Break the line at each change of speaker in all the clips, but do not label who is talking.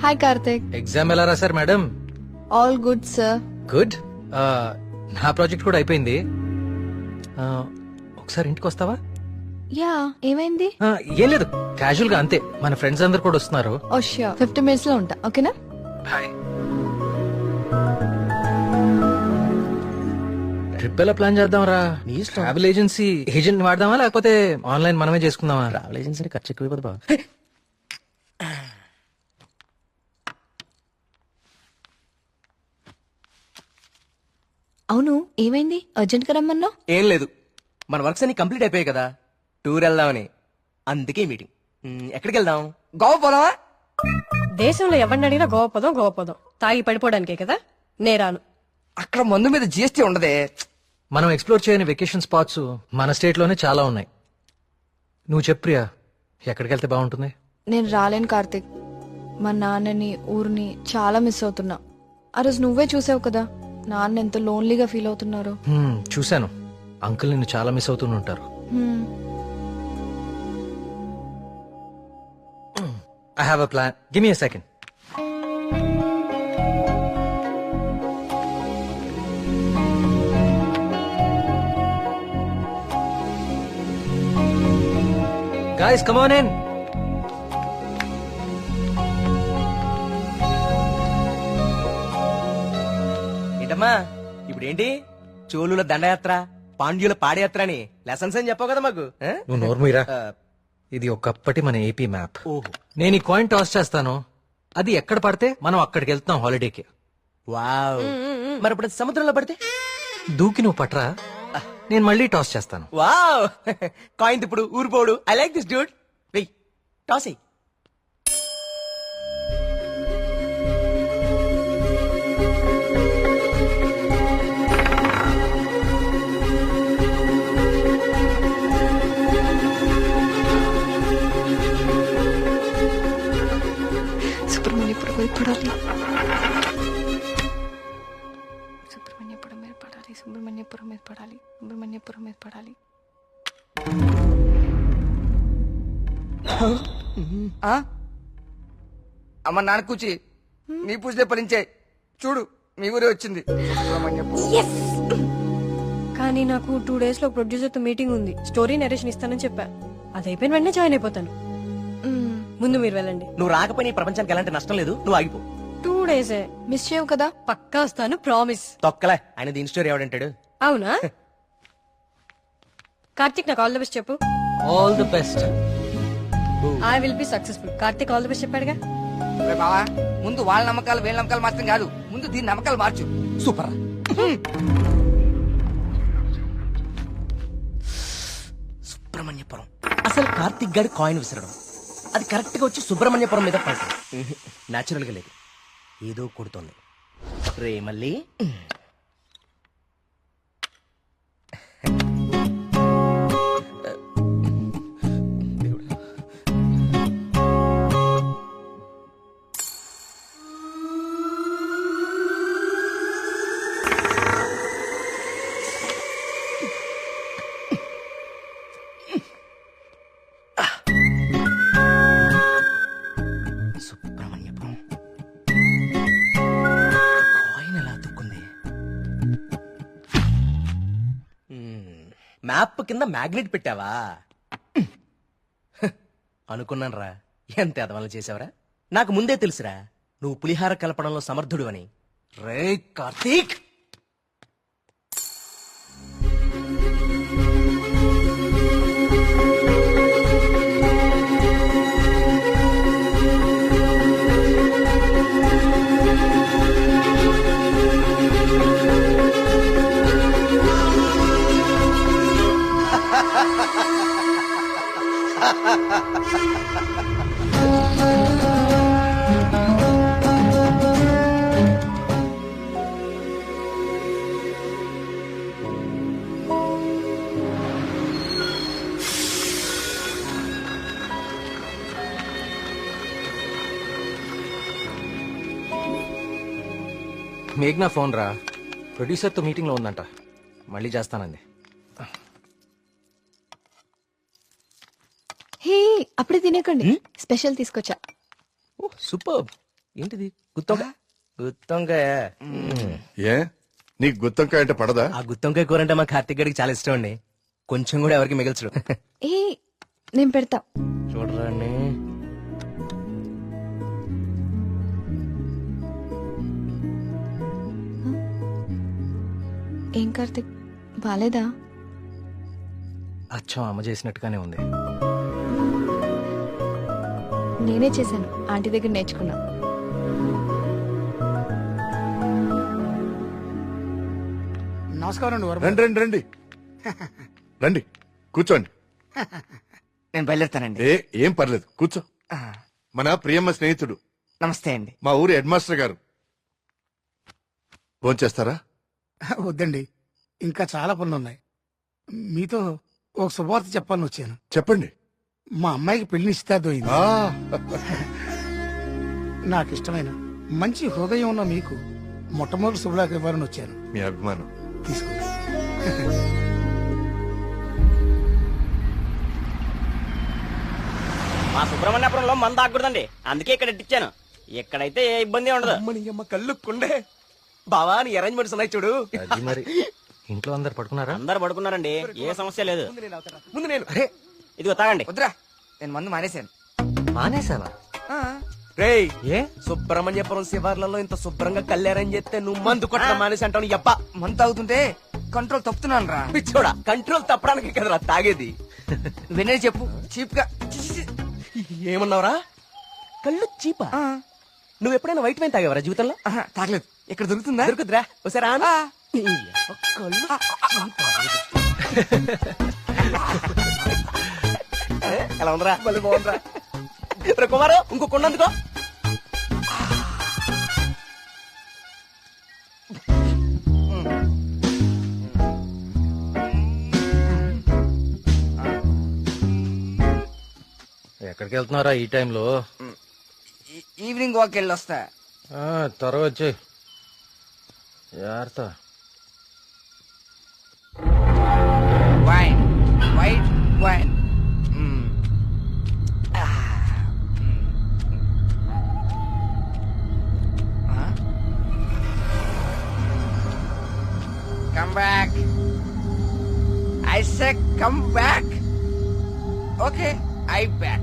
Hi Karthik.
Exam ఎలా రాశారు madam?
All good sir.
Good. నా ప్రాజెక్ట్ కూడా అయిపోయింది. ఒకసారి ఇంటికి వస్తావా?
యా, ఏమైంది?
ఏం లేదు, క్యాజువల్ గా అంతే. మన ఫ్రెండ్స్ అందరు కూడా వస్తున్నారు.
ఓ ష్యూర్, 50 minutes లో ఉంటా. ఓకేనా?
బాయ్. ట్రిప్ ఎలా ప్లాన్ చేద్దాం రా? ట్రావెల్ ఏజెన్సీ ఏజెంట్ వాడదామా లేకపోతే ఆన్లైన్ మనమే చేసుకుందామా?
ట్రావెల్ ఏజెన్సీ ఖర్చు ఎక్కువ బా.
అవును, ఏమైంది? అర్జెంట్ గా రమ్మన్నావు?
ఏం లేదు, మన వర్క్స్ అన్ని కంప్లీట్ అయిపోయాయి కదా, టూర్ వెళ్దామని. అందుకే మీటింగ్. ఎక్కడికి వెళ్దాం? గోవా పోదామా?
దేశంలో ఎవరిని అడిగినా గోవా పోదాం తాగి పడిపోవడానికే కదా. నేరాను.
అక్కడ మందు మీద జిఎస్టీ ఉండదే.
మనం ఎక్స్ప్లోర్ చేయని వెకేషన్ స్పాట్స్ మన స్టేట్ లోనే చాలా ఉన్నాయి. నువ్వు చెప్పు ప్రియా, ఎక్కడికి వెళ్తే బాగుంటుంది?
నేను రాలేను కార్తిక్. మా నాన్నని ఊరిని చాలా మిస్ అవుతున్నా. ఆ రోజు నువ్వే చూసావు కదా నాన్న ఎంత లోన్లీగా ఫీల్ అవుతున్నారు.
చూశాను. అంకుల్ నిన్ను చాలా మిస్ అవుతూనే ఉంటారు. I have a plan. Give me a second. Guys, come on in.
ఏంటమ్మా ఇప్పుడు ఏంటి? చోళుల దండయాత్ర, పాండ్యుల పాదయాత్ర అని లెసన్స్ అని చెప్పావు కదా మాకు.
నువ్వు నోర్మీరా. ఇది ఒకప్పటి మన ఏపీ మ్యాప్.
ఓహో,
నేను ఈ కాయిన్ టాస్ చేస్తాను, అది ఎక్కడ పడితే మనం అక్కడికి వెళ్తాం హాలిడేకి.
వావ్. మరి ఇప్పుడు అది సముద్రంలో పడితే?
దూకి నువ్వు పట్రా, నేను మళ్ళీ టాస్ చేస్తాను.
వావ్. కాయిన్ ఇప్పుడు ఊరిపోడు. I like this dude. వెయ్, టాస్ ఎయ్.
సుబ్రహ్మణ్యపురం మీద పడాలి. సుబ్రహ్మణ్యపురం మీద పడాలి. సుబ్రహ్మణ్యపురం మీద పడాలి. సుబ్రహ్మణ్యపురం మీద పడాలి.
అమ్మ నాన్న కూచి నీ పూజలే ఫలించే. చూడు మీ ఊరే వచ్చింది.
కానీ నాకు 2 days లో ప్రొడ్యూసర్ తో మీటింగ్ ఉంది. స్టోరీ నరేషన్ ఇస్తానని చెప్పా. అది అయిపోయిన వెంటనే జాయిన్ అయిపోతాను. ముందు మీరు వెళ్ళండి.
నువ్వు రాకపోయినా ఈ ప్రపంచానికి ఎలాంటి నష్టం లేదు. నువ్వు ఆగిపో.
2 days
మిస్ చేయవు కదా?
పక్కా వస్తాను, ప్రామిస్.
తొక్కలే, ఆయన దీని స్టోరీ ఎవడంటాడు?
అవునా? కార్తిక్ నాకు ఆల్ ద బెస్ట్ చెప్పు.
All the best.
I will be successful. Karthik all the best చెప్పాడుగా.
బావా ముందు వాళ్ళ నమ్మకాలు వీళ్ళ నమ్మకాలు మార్చడం కాదు, ముందు దీని నమ్మకాలు మార్చు.
సూపర్. సుబ్రహ్మణ్యపురం. అసలు కార్తిక్ గారి కాయిన్ విసరడం, అది కరెక్ట్ గా వచ్చి సుబ్రహ్మణ్యపురం మీద పడటం నాచురల్ గా లేదు, ఏదో కొడుతోంది. రే మళ్ళీ సుబ్రహ్మణ్యపురం కాయిన్ ఎలా అతుక్కుంది? మ్యాప్ కింద మ్యాగ్నెట్ పెట్టావా? అనుకున్నాను రా, ఎంత అదవలు చేసావరా. నాకు ముందే తెలుసురా నువ్వు పులిహార కలపడంలో సమర్థుడు అని. రే కార్తీక్,
మేఘ్నా ఫోన్ రా, ప్రొడ్యూసర్ తో మీటింగ్ లో ఉందంట, మళ్ళీ చేస్తానంది.
హే, అప్పుడే తినేకండి, స్పెషల్ తీసుకొచ్చా.
సూపర్. ఏంటిది గుత్తొంకాయ గుత్తొంకాయ
ఏ నీకు గుత్తొంకాయ అంటే పడదా?
ఆ గుత్తొంకాయ కూర అంటే మా కార్తిక్ గడికి చాలా ఇష్టం అండి. కొంచెం కూడా ఎవరికి మిగల్చడు.
ఏ నేను పెడతా.
చూడరాండి.
ఏం కార్తిక్ బాలేదా?
అచ్చం అమ్మ చేసినట్టుగానే ఉంది.
నేనే చేశాను, ఆంటీ దగ్గర నేర్చుకున్నా.
నమస్కారం అండి వర్మ.
రండి రండి రండి రండి కూర్చోండి.
నేను బయలుదేరుతానండి.
ఏం పర్లేదు కూర్చో. మన ప్రియమ్మ స్నేహితుడు,
నమస్తే అండి.
మా ఊరి హెడ్ మాస్టర్ గారు. భోంచేస్తారా?
వద్దండి, ఇంకా చాలా పనులు ఉన్నాయి. మీతో ఒక శుభవార్త చెప్పాలని వచ్చాను.
చెప్పండి.
మా అమ్మాయికి పెళ్లి నిశ్చితార్థమైంది.
ఆ,
నాకు ఇష్టమైన మంచి హృదయం ఉన్న మీకు మొట్టమొదటి శుభలాకి ఇవ్వాలని వచ్చాను.
మీ అభిమానం.
తీసుకోండి.
మా సుబ్రహ్మణ్యపురంలో మంద ఆకూడదండి, అందుకే ఇక్కడ ఇట్టించాను. ఇక్కడైతే ఏ ఇబ్బంది ఉండదు.
అమ్మని అమ్మ కళ్ళు కుండే. బావా నీ అరేంజ్మెంట్స్ ఉన్నాయి చూడు.
అది మరి ఇంట్లో అందరు పడుకున్నారా?
అందరు పడుకున్నారండి, ఏ సమస్య లేదు.
ముందు నేను
ఇదిగో తాగండి.
వద్దురా, నేను మందు మానేశాను.
మానేసావా?
రేయ్
ఏ
సుబ్రహ్మణ్యపురం శివార్లలో ఇంత శుభ్రంగా కళ్యాణం చేస్తే నువ్వు మందు కొట్టడం మానేసి అంటావు. అప్ప
మందు తాగుతుంటే కంట్రోల్ తప్పుతున్నాను రా.
పిచ్చోడా, కంట్రోల్ తప్పడానికి కదరా తాగేది.
వినే చెప్పు చీప్ గా.
ఏమన్నావురా? కళ్ళు చీపా? నువ్వు ఎప్పుడైనా వైట్ వైన్ తాగేవరా జీవితంలో?
తాగలేదు. ఇక్కడ దొరుకుతుందా?
దొరుకుతురా ఒకసారి ఆను.
ఆ.
కళ్ళు ఎలా ఉందిరా? మళ్ళీ బాగుందిరా. రే కుమారు, ఇంకో కొండందుకో.
ఎక్కడికి వెళ్తున్నారా ఈ టైంలో?
ఈవినింగ్ వాక్ వెళ్ళి వస్తా.
త్వరగా వచ్చి జాగ్రత్త.
Wine, white wine. Come back. I said come back. Okay, I back.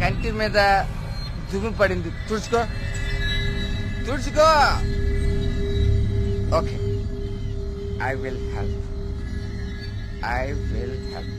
కంటి మీద దుమ్ము పడింది, తుడుచుకో తుడుచుకో. Okay, I will help. I will help.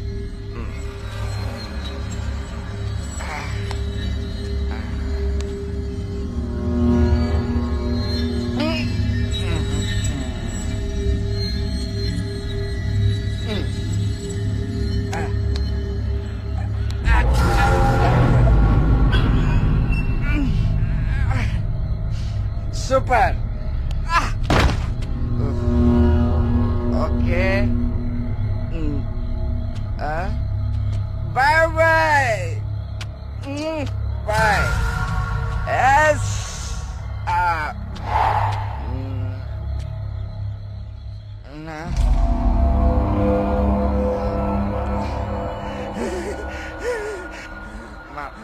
Super. Okay. Bye bye. Bye. Yes. Nah.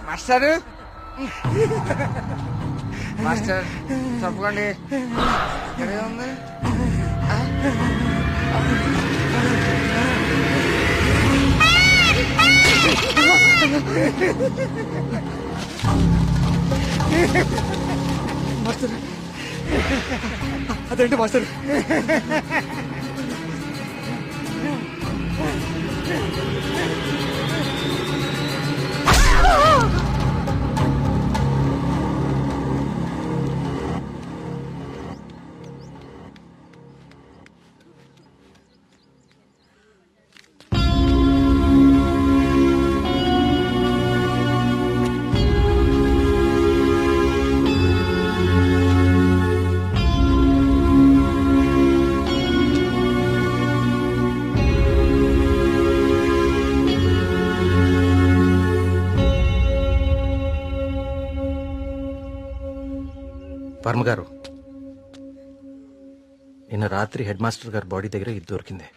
Master, master తప్పకండి. ఇక్కడే ఉంది.
మాస్టర్ అదేంటి మాస్టర్?
వర్మ గారు, నిన్న రాత్రి హెడ్ మాస్టర్ గారి బాడీ దగ్గర ఇది దొరికింది.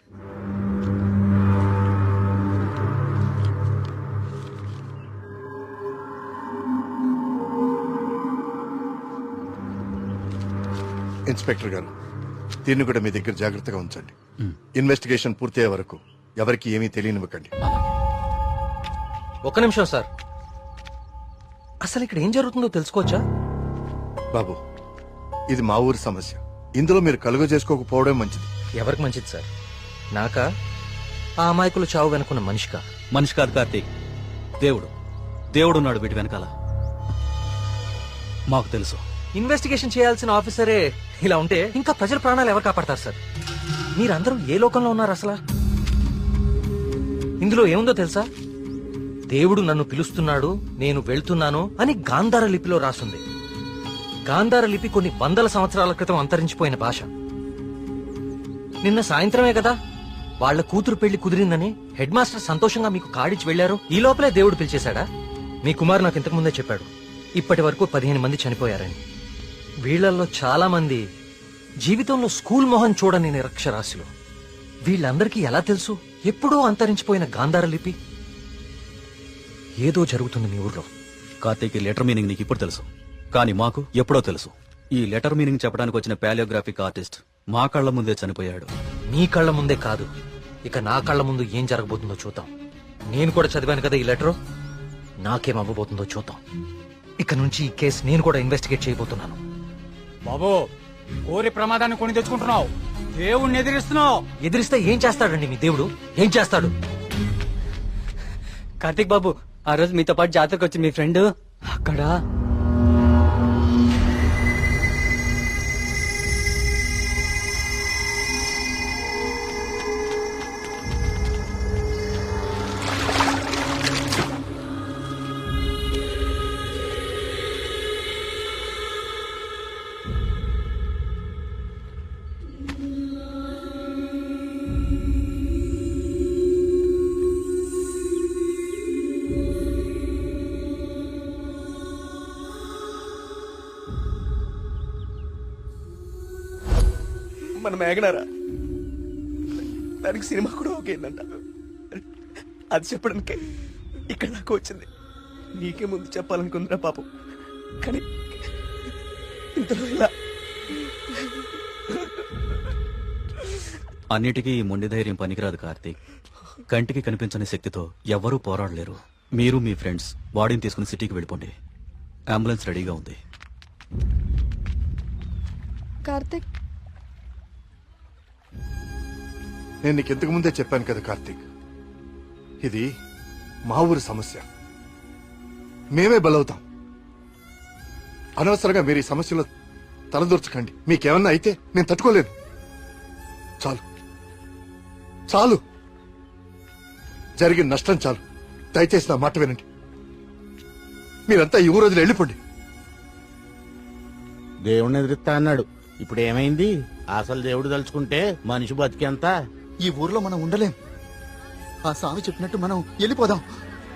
ఇన్స్పెక్టర్ గారు దీన్ని కూడా మీ దగ్గర జాగ్రత్తగా ఉంచండి. ఇన్వెస్టిగేషన్ పూర్తయ్యే వరకు ఎవరికి ఏమీ తెలియనివ్వకండి.
ఒక్క నిమిషం సార్, అసలు ఇక్కడ ఏం జరుగుతుందో తెలుసుకోవచ్చా?
బాబు, ఇది మా ఊరి సమస్య. ఇందులో మీరు కలుగ చేసుకోకపోవడం మంచిది.
ఎవరికి మంచిది సార్? నాకా, ఆ అమాయకులు చావు వెనుకున్న మనిషికా?
మనిషి కాదు కార్తీక్, దేవుడు. దేవుడున్నాడు వీటి వెనకాల. మాకు తెలుసు.
ఇన్వెస్టిగేషన్ చేయాల్సిన ఆఫీసరే ఇలా ఉంటే ఇంకా ప్రజల ప్రాణాలు ఎవరు కాపాడతారు సార్? మీరందరూ ఏ లోకంలో ఉన్నారు అసలు? ఇందులో ఏముందో తెలుసా? దేవుడు నన్ను పిలుస్తున్నాడు, నేను వెళ్తున్నాను అని గాంధార లిపిలో రాసుంది. గాంధార లిపి కొన్ని వందల సంవత్సరాల క్రితం అంతరించిపోయిన భాష. నిన్న సాయంత్రమే కదా వాళ్ళ కూతురు పెళ్లి కుదిరిందని హెడ్ మాస్టర్ సంతోషంగా మీకు కాడిచ్చి వెళ్లారు. ఈ లోపలే దేవుడు పిలిచేశాడా? మీ కుమారు నాకు ఇంతకు ముందే చెప్పాడు, ఇప్పటి వరకు 15 మంది చనిపోయారని. వీళ్లలో చాలా మంది జీవితంలో స్కూల్ మొహం చూడని నిరక్షరాస్యులు. వీళ్ళందరికీ ఎలా తెలుసు ఎప్పుడో అంతరించిపోయిన గాంధార లిపి? ఏదో జరుగుతుంది మీ ఊర్లో.
కార్తీక్, ఈ లెటర్ మీనింగ్ నీకు ఇప్పుడు తెలుసు, కానీ మాకు ఎప్పుడో తెలుసు. ఈ లెటర్ మీనింగ్ చెప్పడానికి వచ్చిన పాలియోగ్రాఫిక్ ఆర్టిస్ట్ మా కళ్ళ ముందే చనిపోయాడు.
మీ కళ్ళ ముందే కాదు, ఇక నా కళ్ళ ముందు ఏం జరగబోతుందో చూద్దాం. నేను కూడా చదివాను కదా ఈ లెటరు, నాకేం అవ్వబోతుందో చూద్దాం. ఇక నుంచి ఈ కేసు నేను కూడా ఇన్వెస్టిగేట్ చేయబోతున్నాను.
బాబు, కోరి ప్రమాదాన్ని కొని తెచ్చుకుంటున్నావు, దేవుణ్ణి ఎదిరిస్తున్నావు.
ఎదిరిస్తే ఏం చేస్తాడండి మీ దేవుడు? ఏం చేస్తాడు?
కార్తీక్ బాబు, ఆ రోజు మీతో పాటు జాతరకు వచ్చింది మీ ఫ్రెండ్, అక్కడ
మన మేఘనారా, దానికి సినిమా కూడా ఓకేందంట. అది చెప్పడానికే ఇక్కడ నాకు వచ్చింది. నీకే ముందు చెప్పాలనుకుందిరా పాపం, కానీ ఇంతలో ఇలా.
అన్నిటికీ ఈ మొండి ధైర్యం పనికిరాదు కార్తీక్. కంటికి కనిపించని శక్తితో ఎవ్వరూ పోరాడలేరు. మీరు మీ ఫ్రెండ్స్ బాడీని తీసుకుని సిటీకి వెళ్ళిపోండి. అంబులెన్స్ రెడీగా ఉంది.
కార్తిక్,
నేను నీకు ఇంతకు ముందే చెప్పాను కదా కార్తీక్, ఇది మా ఊరి సమస్య. మేమే బలవుతాం. అనవసరంగా మీరు ఈ సమస్యలో తలదూర్చకండి. మీకేమన్నా అయితే నేను తట్టుకోలేను. చాలు చాలు, జరిగిన నష్టం చాలు. దయచేసి నా మాట వినండి. మీరంతా ఈ ఊరు వదిలి వెళ్ళిపోండి.
దేవుణ్ణి ఎదిరిస్తా అన్నాడు, ఇప్పుడు ఏమైంది? అసలు దేవుడు తలుచుకుంటే మనిషి బతికేంత.
ఈ ఊర్లో మనం ఉండలేం. ఆ స్వామి చెప్పినట్టు మనం వెళ్ళిపోదాం.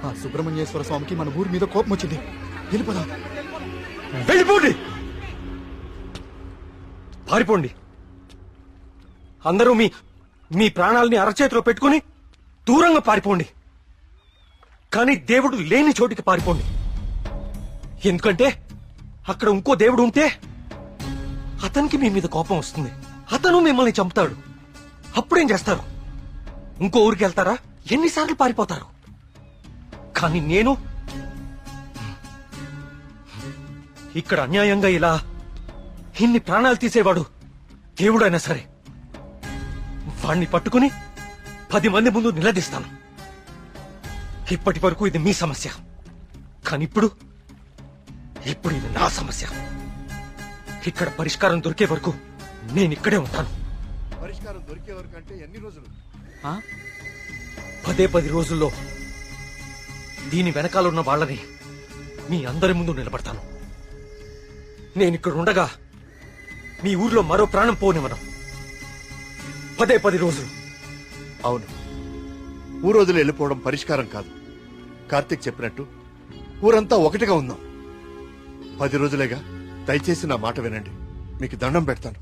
ఆ సుబ్రహ్మణ్యేశ్వర స్వామికి మన ఊరి మీద కోపం వచ్చింది. వెళ్ళిపోదాం.
వెళ్ళిపోండి, పారిపోండి. అందరూ మీ మీ ప్రాణాలని అరచేతిలో పెట్టుకుని దూరంగా పారిపోండి. కానీ దేవుడు లేని చోటికి పారిపోండి. ఎందుకంటే అక్కడ ఇంకో దేవుడు ఉంటే అతనికి మీ మీద కోపం వస్తుంది. అతను మిమ్మల్ని చంపుతాడు. అప్పుడేం చేస్తారు? ఇంకో ఊరికి వెళ్తారా? ఎన్నిసార్లు పారిపోతారు? కానీ నేను ఇక్కడ అన్యాయంగా ఇలా ఇన్ని ప్రాణాలు తీసేవాడు దేవుడైనా సరే వాణ్ణి పట్టుకుని 10 మంది ముందు నిలదీస్తాను. ఇప్పటి వరకు ఇది మీ సమస్య, కానీ ఇప్పుడు ఇది నా సమస్య. ఇక్కడ పరిష్కారం దొరికే వరకు నేను ఇక్కడే ఉంటాను.
పరిష్కారం దొరికే వరకు అంటే ఎన్ని రోజులు?
10 రోజుల్లో దీని వెనకాల ఉన్న వాళ్ళని మీ అందరి ముందు నిలబడతాను. నేను ఇక్కడ ఉండగా మీ ఊర్లో మరో ప్రాణం పోనివ్వను. 10 రోజులు.
అవును, ఊరు వదిలి వెళ్ళిపోవడం పరిష్కారం కాదు. కార్తీక్ చెప్పినట్టు ఊరంతా ఒకటిగా ఉందాం. 10 రోజులేగా. దయచేసి నా మాట వినండి. మీకు దండం పెడతాను.